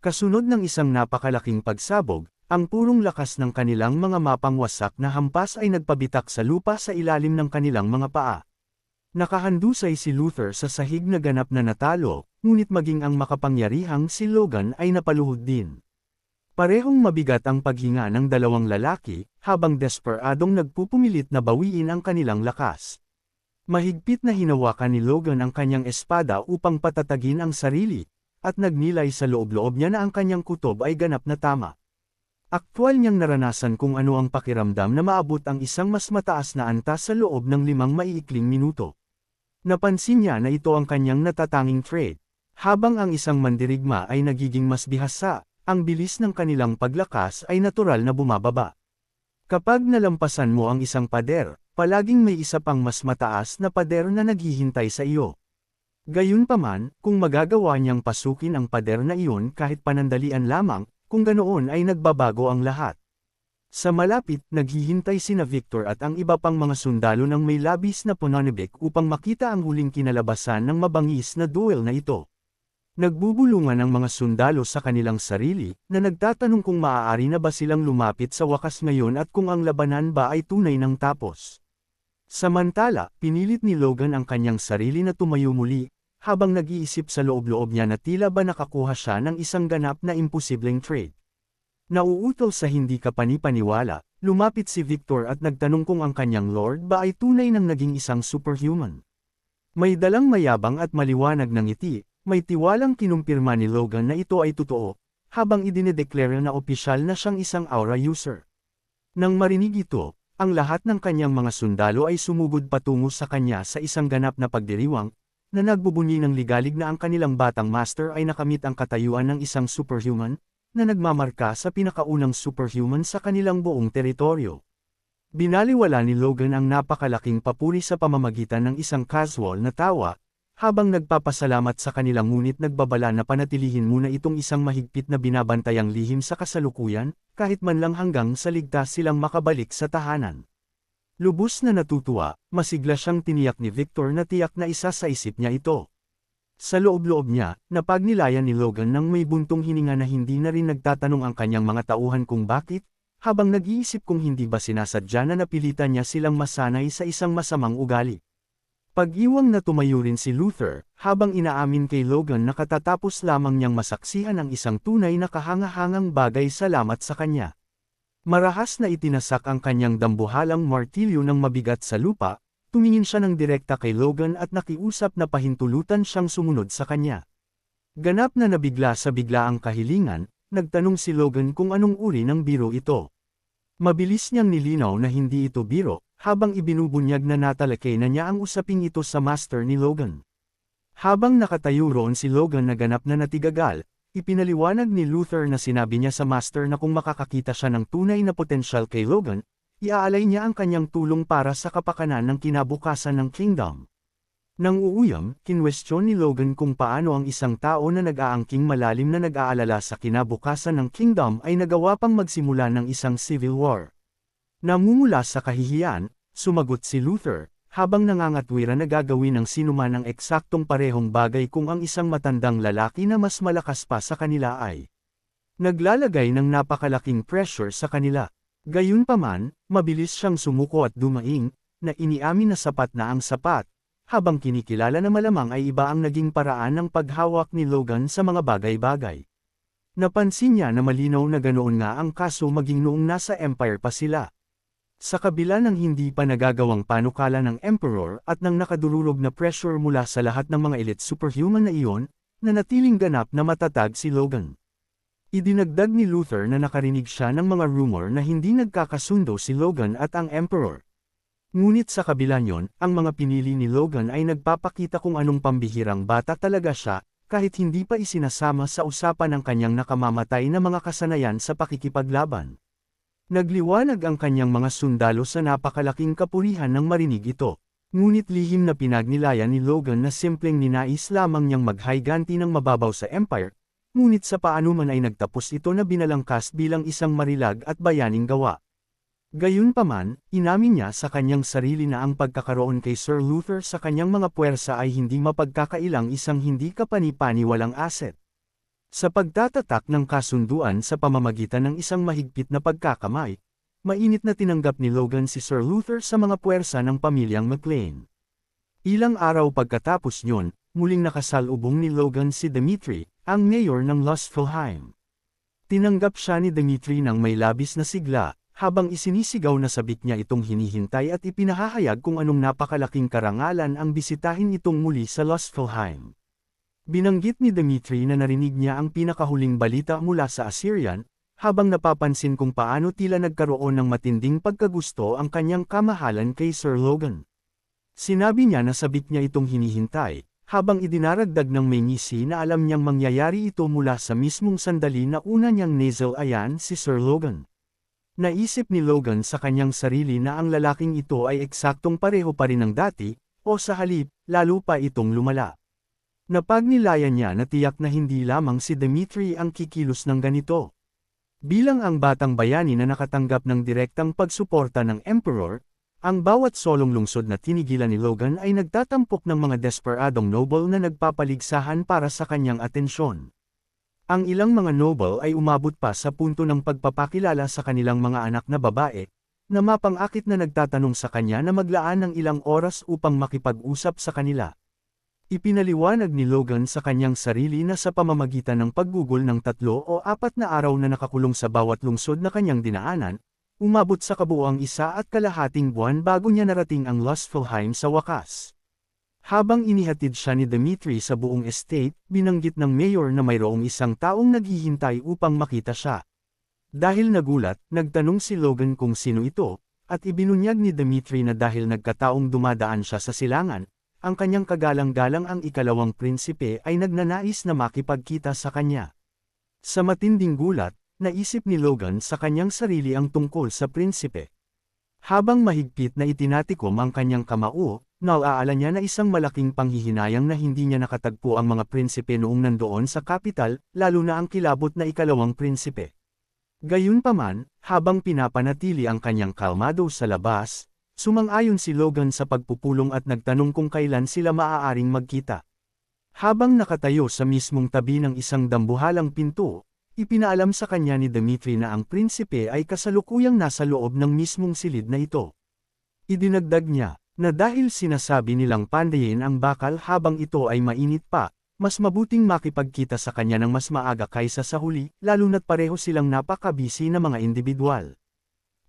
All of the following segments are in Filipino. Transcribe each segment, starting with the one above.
Kasunod ng isang napakalaking pagsabog, ang purong lakas ng kanilang mga mapangwasak na hampas ay nagpabitak sa lupa sa ilalim ng kanilang mga paa. Nakahandusay si Luther sa sahig na ganap na natalo, ngunit maging ang makapangyarihang si Logan ay napaluhod din. Parehong mabigat ang paghinga ng dalawang lalaki, habang desperadong nagpupumilit na bawiin ang kanilang lakas. Mahigpit na hinawakan ni Logan ang kanyang espada upang patatagin ang sarili, at nagnilay sa loob-loob niya na ang kanyang kutob ay ganap na tama. Aktwal niyang naranasan kung ano ang pakiramdam na maabot ang isang mas mataas na antas sa loob ng 5 maiikling minuto. Napansin niya na ito ang kanyang natatanging trait. Habang ang isang mandirigma ay nagiging mas bihasa, ang bilis ng kanilang paglakas ay natural na bumababa. Kapag nalampasan mo ang isang pader, palaging may isa pang mas mataas na pader na naghihintay sa iyo. Gayunpaman, kung magagawa niyang pasukin ang pader na iyon kahit panandalian lamang, kung ganoon ay nagbabago ang lahat. Sa malapit, naghihintay sina Victor at ang iba pang mga sundalo ng may labis na pananibik upang makita ang huling kinalabasan ng mabangis na duel na ito. Nagbubulungan ang mga sundalo sa kanilang sarili, na nagtatanong kung maaari na ba silang lumapit sa wakas ngayon at kung ang labanan ba ay tunay nang tapos. Samantala, pinilit ni Logan ang kanyang sarili na tumayo muli, habang nag-iisip sa loob-loob niya na tila ba nakakuha siya ng isang ganap na imposibleng trait. Nauutol sa hindi kapanipaniwala, lumapit si Victor at nagtanong kung ang kanyang lord ba ay tunay nang naging isang superhuman. May dalang mayabang at maliwanag ng ngiti, may tiwalang kinumpirma ni Logan na ito ay totoo, habang idinedeklara na opisyal na siyang isang aura user. Nang marinig ito, ang lahat ng kanyang mga sundalo ay sumugod patungo sa kanya sa isang ganap na pagdiriwang, na nagbubunyi ng ligalig na ang kanilang batang master ay nakamit ang katayuan ng isang superhuman, na nagmamarka sa pinakaunang superhuman sa kanilang buong teritoryo. Binaliwala ni Logan ang napakalaking papuri sa pamamagitan ng isang casual na tawa, habang nagpapasalamat sa kanilang ngunit nagbabala na panatilihin muna itong isang mahigpit na binabantayang lihim sa kasalukuyan, kahit man lang hanggang sa ligtas silang makabalik sa tahanan. Lubos na natutuwa, masigla siyang tiniyak ni Victor na tiyak na isa sa isip niya ito. Sa loob-loob niya, napagnilayan ni Logan nang may buntong hininga na hindi na rin nagtatanong ang kanyang mga tauhan kung bakit, habang nag-iisip kung hindi ba sinasadya na napilitan niya silang masanay sa isang masamang ugali. Pag-iwang na tumayo rin si Luther, habang inaamin kay Logan na katatapos lamang niyang masaksihan ang isang tunay na kahanga-hangang bagay salamat sa kanya. Marahas na itinasak ang kanyang dambuhalang martilyo ng mabigat sa lupa, tumingin siya ng direkta kay Logan at nakiusap na pahintulutan siyang sumunod sa kanya. Ganap na nabigla sa bigla ang kahilingan, nagtanong si Logan kung anong uri ng biro ito. Mabilis niyang nilinaw na hindi ito biro, habang ibinubunyag na natalakay na niya ang usaping ito sa master ni Logan. Habang nakatayo roon si Logan na ganap na natigagal, ipinaliwanag ni Luther na sinabi niya sa master na kung makakakita siya ng tunay na potensyal kay Logan, iaalay niya ang kanyang tulong para sa kapakanan ng kinabukasan ng kingdom. Nang uuyam, kinwestiyon ni Logan kung paano ang isang tao na nag-aangking malalim na nag-aalala sa kinabukasan ng kingdom ay nagawa pang magsimula ng isang civil war. Namumula sa kahihiyan, sumagot si Luther, habang nangangatwira na gagawin ng sinuman ang eksaktong parehong bagay kung ang isang matandang lalaki na mas malakas pa sa kanila ay naglalagay ng napakalaking pressure sa kanila. Gayunpaman, mabilis siyang sumuko at dumaing, na iniamin na sapat na ang sapat, habang kinikilala na malamang ay iba ang naging paraan ng paghawak ni Logan sa mga bagay-bagay. Napansin niya na malinaw na ganoon nga ang kaso maging noong nasa Empire pa sila. Sa kabila ng hindi pa nagagawang panukala ng Emperor at ng nakadururog na pressure mula sa lahat ng mga elite superhuman na iyon, nanatiling ganap na matatag si Logan. Idinagdag ni Luther na nakarinig siya ng mga rumor na hindi nagkakasundo si Logan at ang Emperor. Ngunit sa kabila niyon, ang mga pinili ni Logan ay nagpapakita kung anong pambihirang bata talaga siya, kahit hindi pa isinasama sa usapan ng kanyang nakamamatay na mga kasanayan sa pakikipaglaban. Nagliwanag ang kanyang mga sundalo sa napakalaking kapurihan ng marinig ito. Ngunit lihim na pinagnilayan ni Logan na simpleng ninais lamang niyang maghiganti ng mababaw sa Empire, ngunit sa paanuman ay nagtapos ito na binalangkas bilang isang marilag at bayaning gawa. Gayunpaman, inamin niya sa kanyang sarili na ang pagkakaroon kay Sir Luther sa kanyang mga puwersa ay hindi mapagkakailang isang hindi kapanipaniwalang asset. Sa pagtatatak ng kasunduan sa pamamagitan ng isang mahigpit na pagkakamay, mainit na tinanggap ni Logan si Sir Luther sa mga puwersa ng pamilyang McLean. Ilang araw pagkatapos niyon, muling nakasalubong ni Logan si Dmitri, ang mayor ng Lustfelheim. Tinanggap siya ni Dmitri ng may labis na sigla, habang isinisigaw na sabik niya itong hinihintay at ipinahahayag kung anong napakalaking karangalan ang bisitahin itong muli sa Lustfelheim. Binanggit ni Dmitri na narinig niya ang pinakahuling balita mula sa Assyrian, habang napapansin kung paano tila nagkaroon ng matinding pagkagusto ang kanyang kamahalan kay Sir Logan. Sinabi niya na sabik niya itong hinihintay, habang idinaragdag ng may ngisi na alam niyang mangyayari ito mula sa mismong sandali na una niyang nasal-ayan si Sir Logan. Naisip ni Logan sa kanyang sarili na ang lalaking ito ay eksaktong pareho pa rin ng dati, o sa halip, lalo pa itong lumala. Napagnilayan niya na tiyak na hindi lamang si Dmitri ang kikilos ng ganito. Bilang ang batang bayani na nakatanggap ng direktang pagsuporta ng Emperor, ang bawat solong lungsod na tinigilan ni Logan ay nagtatampok ng mga desperadong noble na nagpapaligsahan para sa kanyang atensyon. Ang ilang mga noble ay umabot pa sa punto ng pagpapakilala sa kanilang mga anak na babae, na mapang-akit na nagtatanong sa kanya na maglaan ng ilang oras upang makipag-usap sa kanila. Ipinaliwanag ni Logan sa kanyang sarili na sa pamamagitan ng paggugol ng 3 o 4 na araw na nakakulong sa bawat lungsod na kanyang dinaanan, umabot sa kabuuang 1.5 buwan bago niya narating ang Lustfelheim sa wakas. Habang inihatid siya ni Dmitri sa buong estate, binanggit ng mayor na mayroong isang taong naghihintay upang makita siya. Dahil nagulat, nagtanong si Logan kung sino ito, at ibinunyag ni Dmitri na dahil nagkataong dumadaan siya sa silangan, ang kanyang kagalang-galang ang ikalawang prinsipe ay nagnanais na makipagkita sa kanya. Sa matinding gulat, naisip ni Logan sa kanyang sarili ang tungkol sa prinsipe. Habang mahigpit na itinatikom ang kanyang kamao, naalaala niya na isang malaking panghihinayang na hindi niya nakatagpo ang mga prinsipe noong nandoon sa kapital, lalo na ang kilabot na ikalawang prinsipe. Gayunpaman, habang pinapanatili ang kanyang kalmado sa labas, sumang-ayon si Logan sa pagpupulong at nagtanong kung kailan sila maaaring magkita. Habang nakatayo sa mismong tabi ng isang dambuhalang pinto, ipinaalam sa kanya ni Dmitri na ang prinsipe ay kasalukuyang nasa loob ng mismong silid na ito. Idinagdag niya, na dahil sinasabi nilang pandayin ang bakal habang ito ay mainit pa, mas mabuting makipagkita sa kanya ng mas maaga kaysa sa huli, lalo na't pareho silang napakabisi na mga individual.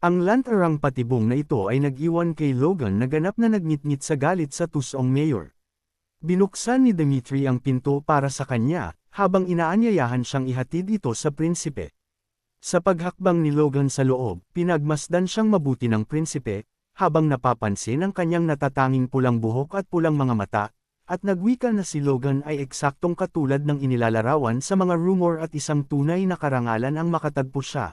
Ang lantarang patibong na ito ay nag-iwan kay Logan na ganap na nagngit-ngit sa galit sa tusong mayor. Binuksan ni Dmitri ang pinto para sa kanya, habang inaanyayahan siyang ihatid ito sa prinsipe. Sa paghakbang ni Logan sa loob, pinagmasdan siyang mabuti ng prinsipe, habang napapansin ang kanyang natatanging pulang buhok at pulang mga mata, at nagwika na si Logan ay eksaktong katulad ng inilalarawan sa mga rumor at isang tunay na karangalan ang makatagpo siya.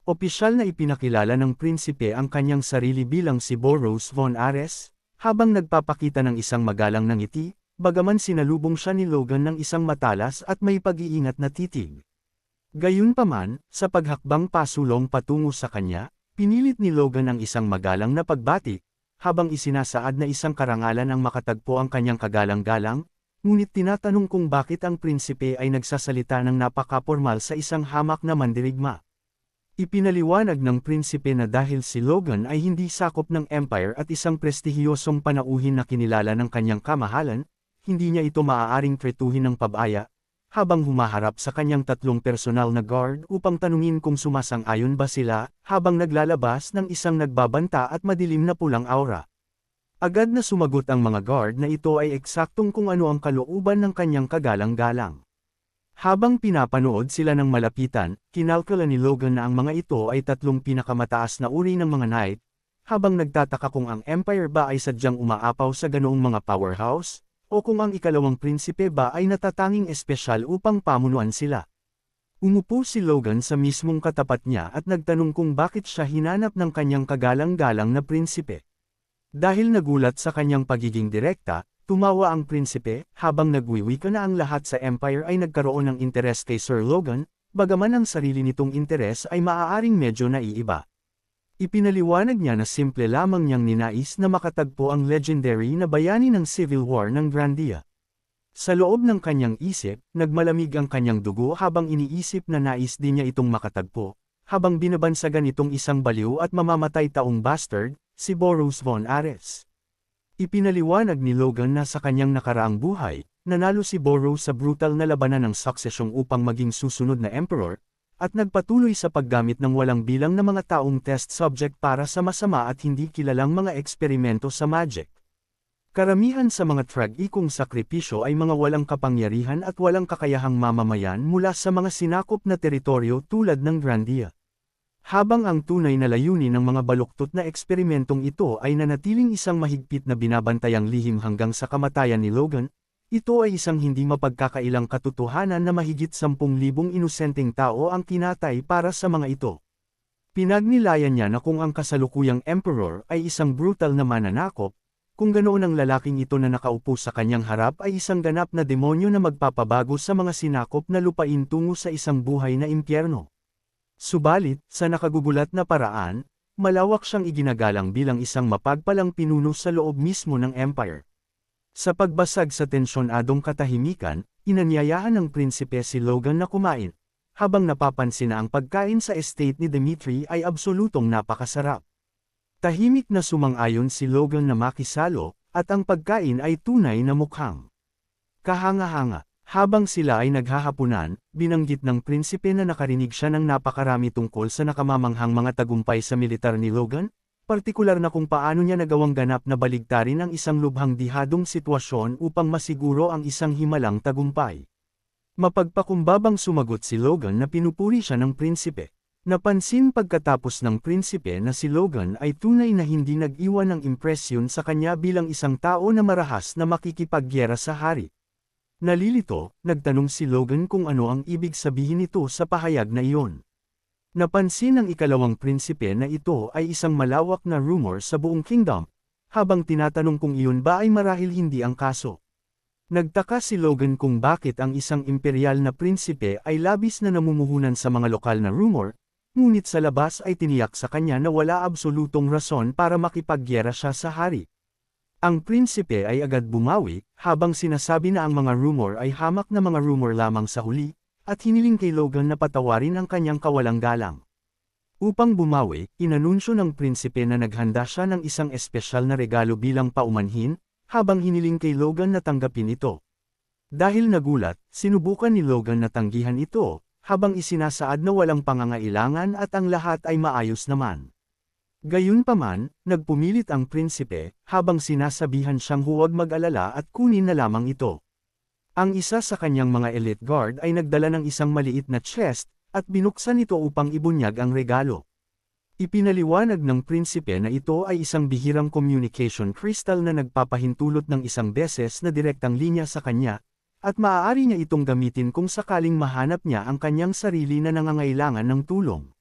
Opisyal na ipinakilala ng prinsipe ang kanyang sarili bilang si Boros von Ares, habang nagpapakita ng isang magalang na ngiti, bagaman sinalubong siya ni Logan ng isang matalas at may pag-iingat na titig. Gayunpaman, sa paghakbang pasulong patungo sa kanya, pinilit ni Logan ang isang magalang na pagbati, habang isinasaad na isang karangalan ang makatagpo ang kanyang kagalang-galang, ngunit tinatanong kung bakit ang prinsipe ay nagsasalita ng napaka-formal sa isang hamak na mandirigma. Ipinaliwanag ng prinsipe na dahil si Logan ay hindi sakop ng empire at isang prestihiyosong panauhin na kinilala ng kanyang kamahalan, hindi niya ito maaaring tretuhin ng pabaya, habang humaharap sa kanyang 3 personal na guard upang tanungin kung sumasang-ayon ba sila, habang naglalabas ng isang nagbabanta at madilim na pulang aura. Agad na sumagot ang mga guard na ito ay eksaktong kung ano ang kalooban ng kanyang kagalang-galang. Habang pinapanood sila ng malapitan, kinalkula ni Logan na ang mga ito ay 3 pinakamataas na uri ng mga knight, habang nagtataka kung ang empire ba ay sadyang umaapaw sa ganoong mga powerhouse, o kung ang ikalawang prinsipe ba ay natatanging espesyal upang pamunuan sila. Umupo si Logan sa mismong katapat niya at nagtanong kung bakit siya hinanap ng kanyang kagalang-galang na prinsipe. Dahil nagulat sa kanyang pagiging direkta, tumawa ang prinsipe, habang nagwiwika na ang lahat sa empire ay nagkaroon ng interes kay Sir Logan, bagaman ang sarili nitong interes ay maaaring medyo naiiba. Ipinaliwanag niya na simple lamang niyang ninais na makatagpo ang legendary na bayani ng Civil War ng Grandia. Sa loob ng kanyang isip, nagmalamig ang kanyang dugo habang iniisip na nais din niya itong makatagpo, habang binabansagan itong isang baliw at mamamatay taong bastard, si Boros von Ares. Ipinaliwanag ni Logan na sa kanyang nakaraang buhay, nanalo si Boros sa brutal na labanan ng suksesyong upang maging susunod na emperor, at nagpatuloy sa paggamit ng walang bilang na mga taong test subject para sa masama at hindi kilalang mga eksperimento sa magic. Karamihan sa mga tragikong sakripisyo ay mga walang kapangyarihan at walang kakayahang mamamayan mula sa mga sinakop na teritoryo tulad ng Grandia. Habang ang tunay na layunin ng mga baluktot na eksperimentong ito ay nanatiling isang mahigpit na binabantayang lihim hanggang sa kamatayan ni Logan, ito ay isang hindi mapagkakailang katotohanan na mahigit 10,000 inosenteng tao ang kinatay para sa mga ito. Pinagnilayan niya na kung ang kasalukuyang emperor ay isang brutal na mananakop, kung ganoon ang lalaking ito na nakaupo sa kanyang harap ay isang ganap na demonyo na magpapabago sa mga sinakop na lupain tungo sa isang buhay na impyerno. Subalit, sa nakagugulat na paraan, malawak siyang iginagalang bilang isang mapagpalang pinuno sa loob mismo ng empire. Sa pagbasag sa tensyonadong katahimikan, inanyayahan ng prinsipe si Logan na kumain, habang napapansin na ang pagkain sa estate ni Dimitri ay absolutong napakasarap. Tahimik na sumang-ayon si Logan na makisalo, at ang pagkain ay tunay na mukhang kahanga-hanga. Habang sila ay naghahapunan, binanggit ng prinsipe na nakarinig siya ng napakarami tungkol sa nakamamanghang mga tagumpay sa militar ni Logan, partikular na kung paano niya nagawang ganap na baligtarin ang isang lubhang dihadong sitwasyon upang masiguro ang isang himalang tagumpay. Mapagpakumbabang sumagot si Logan na pinupuri siya ng prinsipe. Napansin pagkatapos ng prinsipe na si Logan ay tunay na hindi nag-iwan ng impresyon sa kanya bilang isang tao na marahas na makikipagyera sa hari. Nalilito, nagtanong si Logan kung ano ang ibig sabihin nito sa pahayag na iyon. Napansin ng ikalawang prinsipe na ito ay isang malawak na rumor sa buong kingdom, habang tinatanong kung iyon ba ay marahil hindi ang kaso. Nagtaka si Logan kung bakit ang isang imperial na prinsipe ay labis na namumuhunan sa mga lokal na rumor, ngunit sa labas ay tiniyak sa kanya na wala absolutong rason para makipagyera siya sa hari. Ang prinsipe ay agad bumawi, habang sinasabi na ang mga rumor ay hamak na mga rumor lamang sa huli, at hiniling kay Logan na patawarin ang kanyang kawalang galang. Upang bumawi, inanunsyo ng prinsipe na naghanda siya ng isang espesyal na regalo bilang paumanhin, habang hiniling kay Logan na tanggapin ito. Dahil nagulat, sinubukan ni Logan na tanggihan ito, habang isinasaad na walang pangangailangan at ang lahat ay maayos naman. Gayunpaman, nagpumilit ang prinsipe, habang sinasabihan siyang huwag mag-alala at kunin na lamang ito. Ang isa sa kanyang mga elite guard ay nagdala ng isang maliit na chest, at binuksan ito upang ibunyag ang regalo. Ipinaliwanag ng prinsipe na ito ay isang bihirang communication crystal na nagpapahintulot ng isang beses na direktang linya sa kanya, at maaari niya itong gamitin kung sakaling mahanap niya ang kanyang sarili na nangangailangan ng tulong.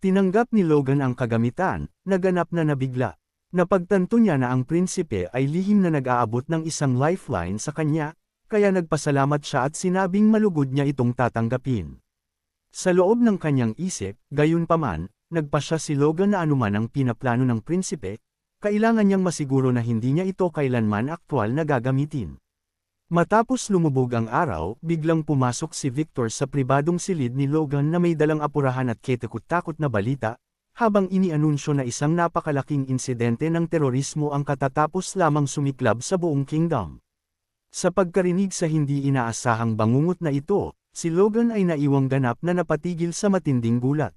Tinanggap ni Logan ang kagamitan, naganap na nabigla. Napagtanto niya na ang prinsipe ay lihim na nag-aabot ng isang lifeline sa kanya, kaya nagpasalamat siya at sinabing malugod niya itong tatanggapin. Sa loob ng kanyang isip, gayunpaman, nagpasya si Logan na anuman ang pinaplano ng prinsipe, kailangan niyang masiguro na hindi niya ito kailanman aktwal na gagamitin. Matapos lumubog ang araw, biglang pumasok si Victor sa pribadong silid ni Logan na may dalang apurahan at ketekot-takot na balita, habang inianunsyo na isang napakalaking insidente ng terorismo ang katatapos lamang sumiklab sa buong kingdom. Sa pagkarinig sa hindi inaasahang bangungot na ito, si Logan ay naiwang ganap na napatigil sa matinding gulat.